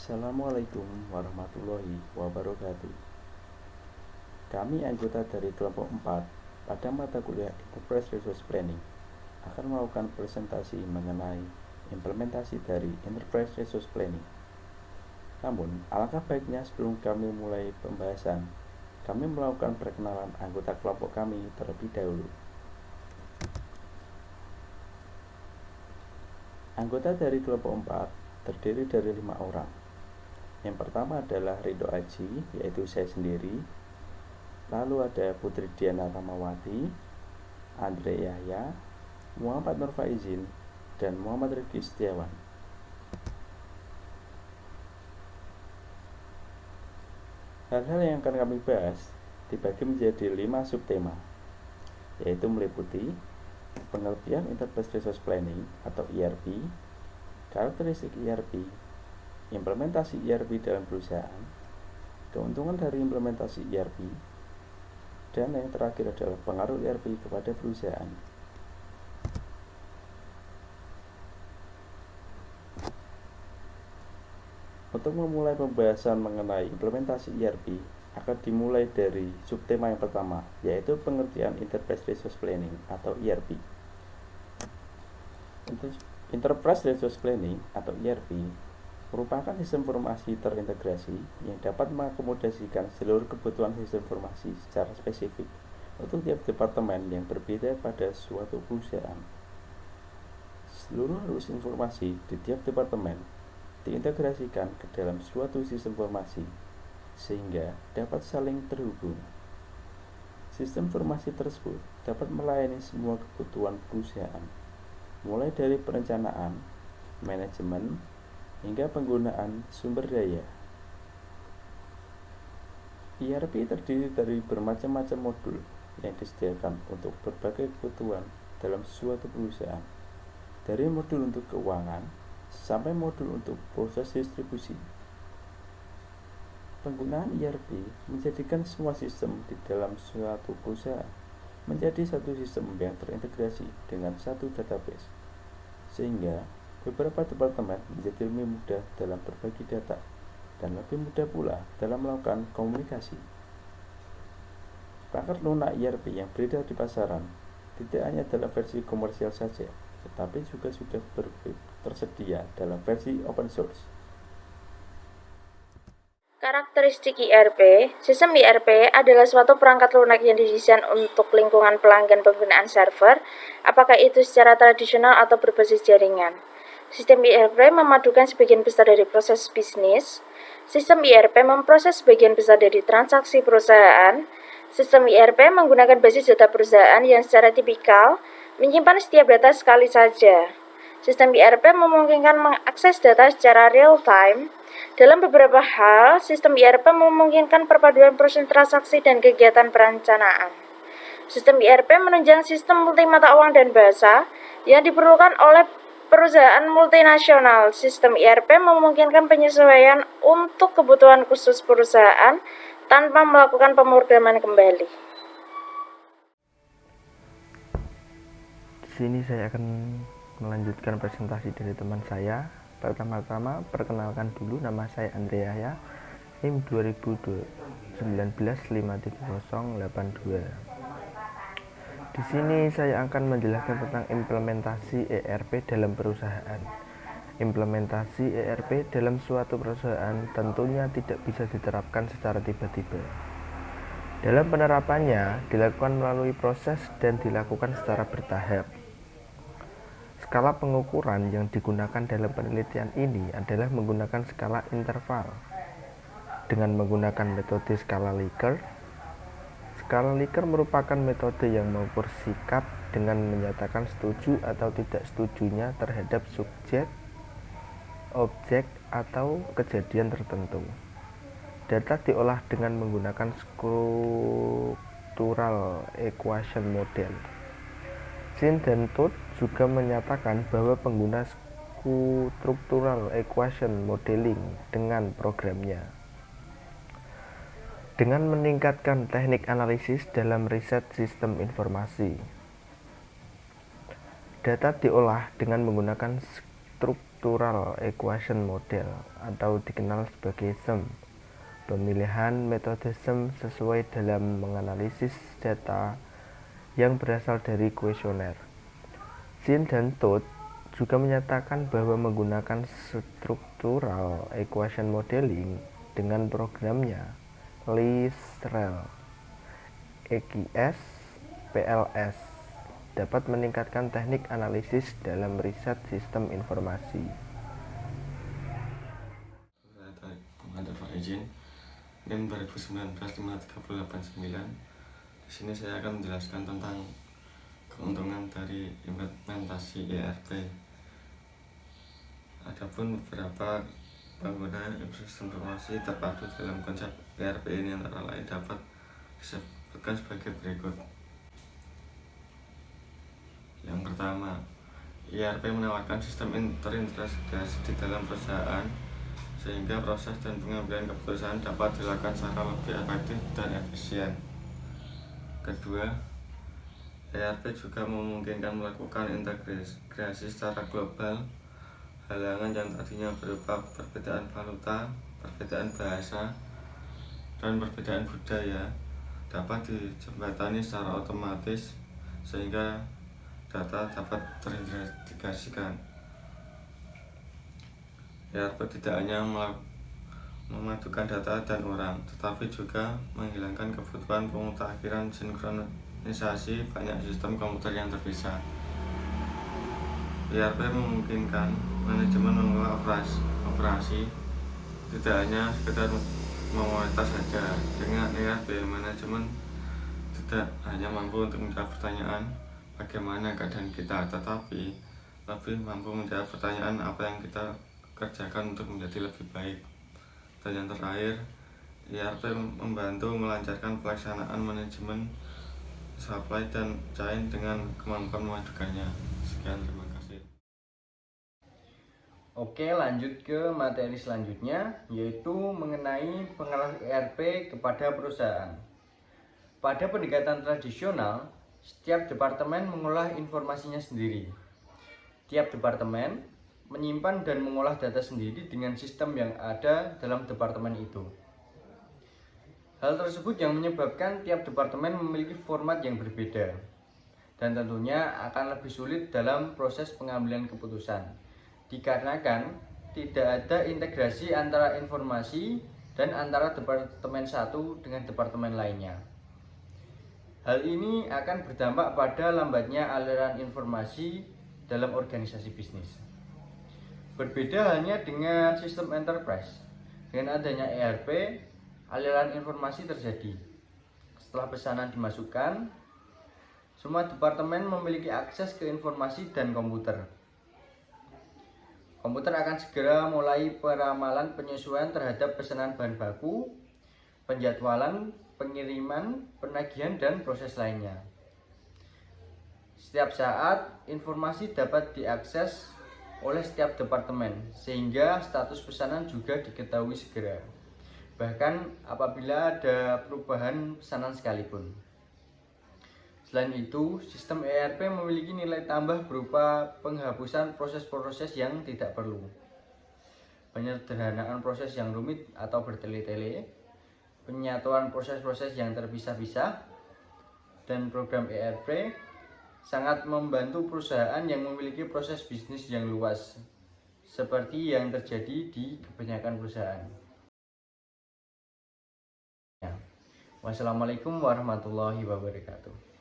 Assalamualaikum warahmatullahi wabarakatuh. Kami anggota dari kelompok 4 pada mata kuliah Enterprise Resource Planning akan melakukan presentasi mengenai implementasi dari Enterprise Resource Planning. Namun, alangkah baiknya sebelum kami mulai pembahasan, kami melakukan perkenalan anggota kelompok kami terlebih dahulu. Anggota dari kelompok 4 terdiri dari 5 orang. Yang pertama adalah Ridho Aji, yaitu saya sendiri. Lalu ada Putri Diana Ramawati, Andre Yahya, Muhammad Nur Faizin, dan Muhammad Rifki Setiawan. Hal-hal yang akan kami bahas dibagi menjadi 5 subtema, yaitu meliputi pengertian Enterprise Resource Planning atau ERP, karakteristik ERP, implementasi ERP dalam perusahaan, keuntungan dari implementasi ERP, dan yang terakhir adalah pengaruh ERP kepada perusahaan. Untuk memulai pembahasan mengenai implementasi ERP, akan dimulai dari subtema yang pertama, yaitu pengertian Enterprise Resource Planning atau ERP. Enterprise Resource Planning atau ERP merupakan sistem informasi terintegrasi yang dapat mengakomodasikan seluruh kebutuhan sistem informasi secara spesifik untuk tiap departemen yang berbeda pada suatu perusahaan. Seluruh arus informasi di tiap departemen diintegrasikan ke dalam suatu sistem informasi sehingga dapat saling terhubung. Sistem informasi tersebut dapat melayani semua kebutuhan perusahaan, mulai dari perencanaan, manajemen, hingga penggunaan sumber daya. ERP terdiri dari bermacam-macam modul yang disediakan untuk berbagai kebutuhan dalam suatu perusahaan, dari modul untuk keuangan sampai modul untuk proses distribusi. Penggunaan ERP menjadikan semua sistem di dalam suatu perusahaan menjadi satu sistem yang terintegrasi dengan satu database, sehingga beberapa departemen menjadi lebih mudah dalam berbagi data dan lebih mudah pula dalam melakukan komunikasi. Perangkat lunak ERP yang beredar di pasaran tidak hanya dalam versi komersial saja, tetapi juga sudah tersedia dalam versi open source. Karakteristik ERP, sistem ERP adalah suatu perangkat lunak yang didesain untuk lingkungan pelanggan penggunaan server, apakah itu secara tradisional atau berbasis jaringan. Sistem ERP memadukan sebagian besar dari proses bisnis. Sistem ERP memproses sebagian besar dari transaksi perusahaan. Sistem ERP menggunakan basis data perusahaan yang secara tipikal menyimpan setiap data sekali saja. Sistem ERP memungkinkan mengakses data secara real-time. Dalam beberapa hal, sistem ERP memungkinkan perpaduan proses transaksi dan kegiatan perencanaan. Sistem ERP menunjang sistem multi mata uang dan bahasa yang diperlukan oleh perusahaan multinasional. Sistem ERP memungkinkan penyesuaian untuk kebutuhan khusus perusahaan tanpa melakukan pemrograman kembali. Di sini saya akan melanjutkan presentasi dari teman saya. Pertama-tama perkenalkan dulu, nama saya Andre Yahya, NIM 2019-53082. Di sini saya akan menjelaskan tentang implementasi ERP dalam perusahaan. Implementasi ERP dalam suatu perusahaan tentunya tidak bisa diterapkan secara tiba-tiba. Dalam penerapannya dilakukan melalui proses dan dilakukan secara bertahap. Skala pengukuran yang digunakan dalam penelitian ini adalah menggunakan skala interval dengan menggunakan metode skala Likert. Skala Likert merupakan metode yang mengukur sikap dengan menyatakan setuju atau tidak setujunya terhadap subjek, objek, atau kejadian tertentu. Data diolah dengan menggunakan structural equation model. Shin dan Todd juga menyatakan bahwa pengguna structural equation modeling dengan programnya dengan meningkatkan teknik analisis dalam riset sistem informasi. Data diolah dengan menggunakan Structural Equation Model atau dikenal sebagai SEM. Pemilihan metode SEM sesuai dalam menganalisis data yang berasal dari kuesioner. Shin dan Todd juga menyatakan bahwa menggunakan Structural Equation Modeling dengan programnya LISREL EQS PLS dapat meningkatkan teknik analisis dalam riset sistem informasi. Mohon izin, NIM 2019-5389. Di sini saya akan menjelaskan tentang keuntungan dari implementasi ERP. Adapun beberapa penggunaan sistem informasi terpadu dalam konsep ERP ini antara lain dapat disebutkan sebagai berikut. Yang pertama, ERP menawarkan sistem terintegrasi di dalam perusahaan sehingga proses dan pengambilan keputusan dapat dilakukan secara lebih efektif dan efisien. Kedua, ERP juga memungkinkan melakukan integrasi secara global. Halangan yang tadinya berupa perbedaan valuta, perbedaan bahasa, dan perbedaan budaya dapat dijembatani secara otomatis sehingga data dapat terintegrasikan. ERP tidak hanya memadukan data dan orang, tetapi juga menghilangkan kebutuhan pemutakhiran sinkronisasi banyak sistem komputer yang terpisah. ERP memungkinkan manajemen mengelola operasi, tidak hanya sekedar memonitor saja. Dengan ERP, manajemen tidak hanya mampu untuk menjawab pertanyaan bagaimana keadaan kita, tetapi lebih mampu menjawab pertanyaan apa yang kita kerjakan untuk menjadi lebih baik. Dan yang terakhir, ERP membantu melancarkan pelaksanaan manajemen supply dan chain dengan kemampuan memadukannya. Sekian, terima kasih. Oke, lanjut ke materi selanjutnya, yaitu mengenai pengaruh ERP kepada perusahaan. Pada pendekatan tradisional, setiap departemen mengolah informasinya sendiri. Tiap departemen menyimpan dan mengolah data sendiri dengan sistem yang ada dalam departemen itu. Hal tersebut yang menyebabkan tiap departemen memiliki format yang berbeda dan tentunya akan lebih sulit dalam proses pengambilan keputusan, dikarenakan tidak ada integrasi antara informasi dan antara departemen satu dengan departemen lainnya. Hal ini akan berdampak pada lambatnya aliran informasi dalam organisasi bisnis. Berbeda halnya dengan sistem enterprise. Dengan adanya ERP, aliran informasi terjadi. Setelah pesanan dimasukkan, semua departemen memiliki akses ke informasi dan komputer. Komputer akan segera mulai peramalan penyesuaian terhadap pesanan bahan baku, penjadwalan, pengiriman, penagihan, dan proses lainnya. Setiap saat, informasi dapat diakses oleh setiap departemen, sehingga status pesanan juga diketahui segera, bahkan apabila ada perubahan pesanan sekalipun. Selain itu, sistem ERP memiliki nilai tambah berupa penghapusan proses-proses yang tidak perlu, penyederhanaan proses yang rumit atau bertele-tele, penyatuan proses-proses yang terpisah-pisah, dan program ERP sangat membantu perusahaan yang memiliki proses bisnis yang luas, seperti yang terjadi di kebanyakan perusahaan. Wassalamualaikum warahmatullahi wabarakatuh.